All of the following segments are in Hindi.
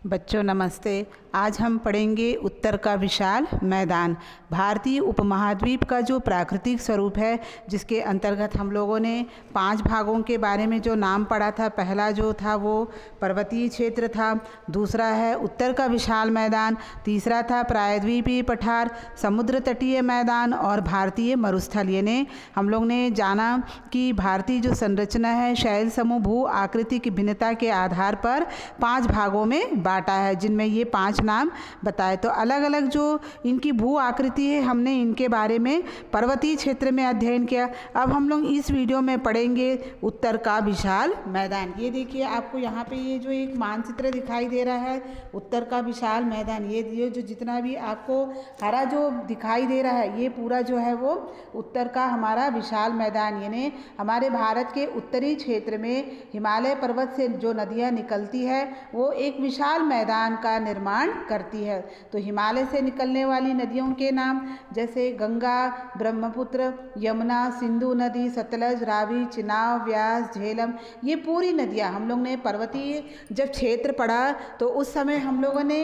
बच्चों नमस्ते। आज हम पढ़ेंगे उत्तर का विशाल मैदान। भारतीय उपमहाद्वीप का जो प्राकृतिक स्वरूप है, जिसके अंतर्गत हम लोगों ने 5 भागों के बारे में जो नाम पढ़ा था। पहला जो था वो पर्वतीय क्षेत्र था, दूसरा है उत्तर का विशाल मैदान, तीसरा था प्रायद्वीपीय पठार, समुद्र तटीय मैदान और भारतीय मरुस्थल। यानी हम लोग ने जाना कि भारतीय जो संरचना है शैल समूह भू आकृति की भिन्नता के आधार पर 5 भागों में बांटा है, जिनमें ये 5 नाम बताए। तो अलग अलग जो इनकी भू आकृति है, हमने इनके बारे में पर्वतीय क्षेत्र में अध्ययन किया। अब हम लोग इस वीडियो में पढ़ेंगे उत्तर का विशाल मैदान। ये देखिए, आपको यहाँ पे ये जो एक मानचित्र दिखाई दे रहा है उत्तर का विशाल मैदान, ये जो जितना भी आपको हरा जो दिखाई दे रहा है, ये पूरा जो है वो उत्तर का हमारा विशाल मैदान। यानी हमारे भारत के उत्तरी क्षेत्र में हिमालय पर्वत से जो नदियाँ निकलती है वो एक विशाल मैदान का निर्माण करती है। तो हिमालय से निकलने वाली नदियों के नाम जैसे गंगा, ब्रह्मपुत्र, यमुना, सिंधु नदी, सतलज, रावी, चिनाब, व्यास, झेलम, ये पूरी नदियाँ हम लोग ने पर्वतीय जब क्षेत्र पढ़ा तो उस समय हम लोगों ने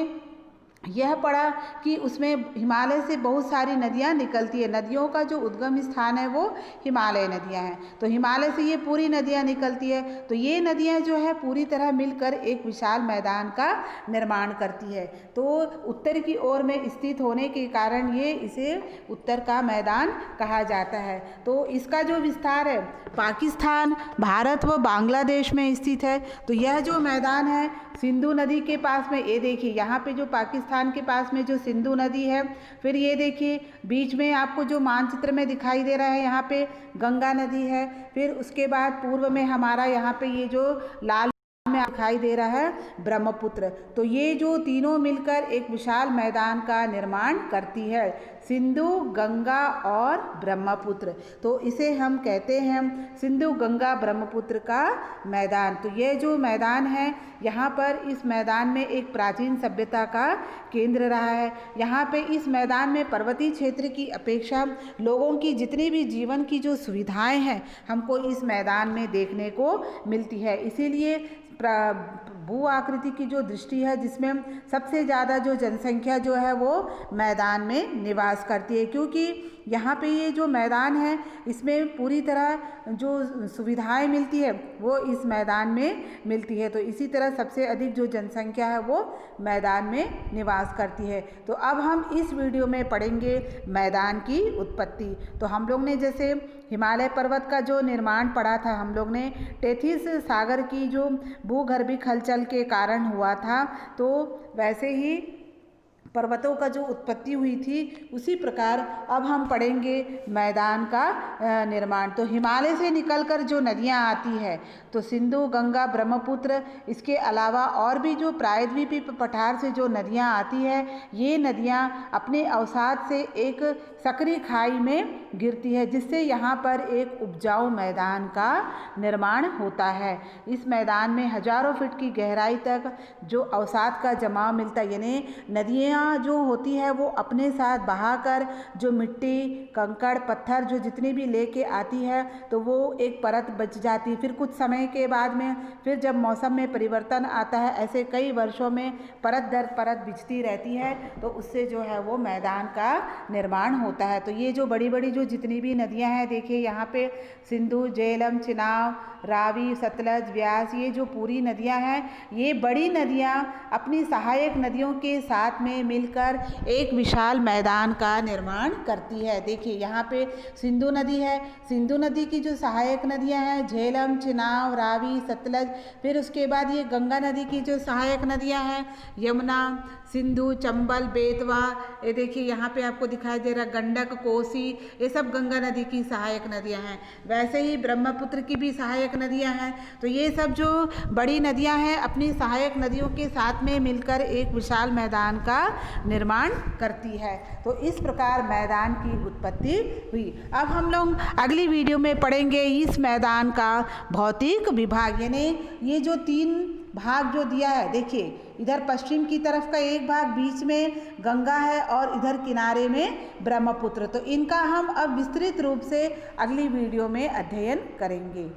यह पढ़ा कि उसमें हिमालय से बहुत सारी नदियाँ निकलती है। नदियों का जो उद्गम स्थान है वो हिमालय नदियाँ हैं। तो हिमालय से ये पूरी नदियाँ निकलती है। तो ये नदियाँ जो है पूरी तरह मिलकर एक विशाल मैदान का निर्माण करती है। तो उत्तर की ओर में स्थित होने के कारण ये इसे उत्तर का मैदान कहा जाता है। तो इसका जो विस्तार है पाकिस्तान, भारत व बांग्लादेश में स्थित है। तो यह जो मैदान है सिंधु नदी के पास में, ये देखिए यहाँ पे जो पाकिस्तान के पास में जो सिंधु नदी है, फिर ये देखिए बीच में आपको जो मानचित्र में दिखाई दे रहा है यहाँ पे गंगा नदी है। फिर उसके बाद पूर्व में हमारा यहाँ पे ये जो लाल में दिखाई दे रहा है ब्रह्मपुत्र। तो ये जो तीनों मिलकर एक विशाल मैदान का निर्माण करती है, सिंधु, गंगा और ब्रह्मपुत्र। तो इसे हम कहते हैं सिंधु गंगा ब्रह्मपुत्र का मैदान। तो ये जो मैदान है यहाँ पर इस मैदान में एक प्राचीन सभ्यता का केंद्र रहा है। यहाँ पे इस मैदान में पर्वतीय क्षेत्र की अपेक्षा लोगों की जितनी भी जीवन की जो सुविधाएं हैं हमको इस मैदान में देखने को मिलती है। इसीलिए भू आकृति की जो दृष्टि है, जिसमें सबसे ज़्यादा जो जनसंख्या जो है वो मैदान में निवास करती है, क्योंकि यहाँ पे ये जो मैदान है इसमें पूरी तरह जो सुविधाएं मिलती है वो इस मैदान में मिलती है। तो इसी तरह सबसे अधिक जो जनसंख्या है वो मैदान में निवास करती है। तो अब हम इस वीडियो में पढ़ेंगे मैदान की उत्पत्ति। तो हम लोग ने जैसे हिमालय पर्वत का जो निर्माण पढ़ा था, हम लोग ने टेथिस सागर की जो भूगर्भिक हलचल के कारण हुआ था, तो वैसे ही पर्वतों का जो उत्पत्ति हुई थी उसी प्रकार अब हम पढ़ेंगे मैदान का निर्माण। तो हिमालय से निकलकर जो नदियाँ आती है तो सिंधु, गंगा, ब्रह्मपुत्र, इसके अलावा और भी जो प्रायद्वीपीय पठार से जो नदियाँ आती है, ये नदियाँ अपने अवसाद से एक सकरी खाई में गिरती है, जिससे यहाँ पर एक उपजाऊ मैदान का निर्माण होता है। इस मैदान में हजारों फीट की गहराई तक जो अवसाद का जमाव मिलता है, यानी नदियाँ जो होती है वो अपने साथ बहाकर जो मिट्टी, कंकड़, पत्थर जो जितनी भी लेके आती है तो वो एक परत बच जाती है। फिर कुछ समय के बाद में फिर जब मौसम में परिवर्तन आता है, ऐसे कई वर्षों में परत दर परत बिछती रहती है, तो उससे जो है वो मैदान का निर्माण होता है। तो ये जो बड़ी बड़ी जो जितनी भी नदियाँ हैं, देखिए यहाँ पे सिंधु, झेलम, चिनाब, रावी, सतलज, व्यास, ये जो पूरी नदियाँ हैं, ये बड़ी नदियाँ अपनी सहायक नदियों के साथ में मिलकर एक विशाल मैदान का निर्माण करती है। देखिए यहाँ पे सिंधु नदी है, सिंधु नदी की जो सहायक नदियाँ हैं झेलम, चिनाब, रावी, सतलज, फिर उसके बाद ये गंगा नदी की जो सहायक नदियाँ हैं यमुना, सिंधु, चंबल, बेतवा, ये देखिए यहाँ पे आपको दिखाई दे रहा गंडक, कोसी, ये सब गंगा नदी की सहायक नदियाँ हैं। वैसे ही ब्रह्मपुत्र की भी सहायक नदियाँ हैं। तो ये सब जो बड़ी नदियाँ हैं अपनी सहायक नदियों के साथ में मिलकर एक विशाल मैदान का निर्माण करती है। तो इस प्रकार मैदान की उत्पत्ति हुई। अब हम लोग अगली वीडियो में पढ़ेंगे इस मैदान का भौतिक विभाग, यानी ये जो 3 भाग जो दिया है, देखिए इधर पश्चिम की तरफ का एक भाग, बीच में गंगा है और इधर किनारे में ब्रह्मपुत्र। तो इनका हम अब विस्तृत रूप से अगली वीडियो में अध्ययन करेंगे।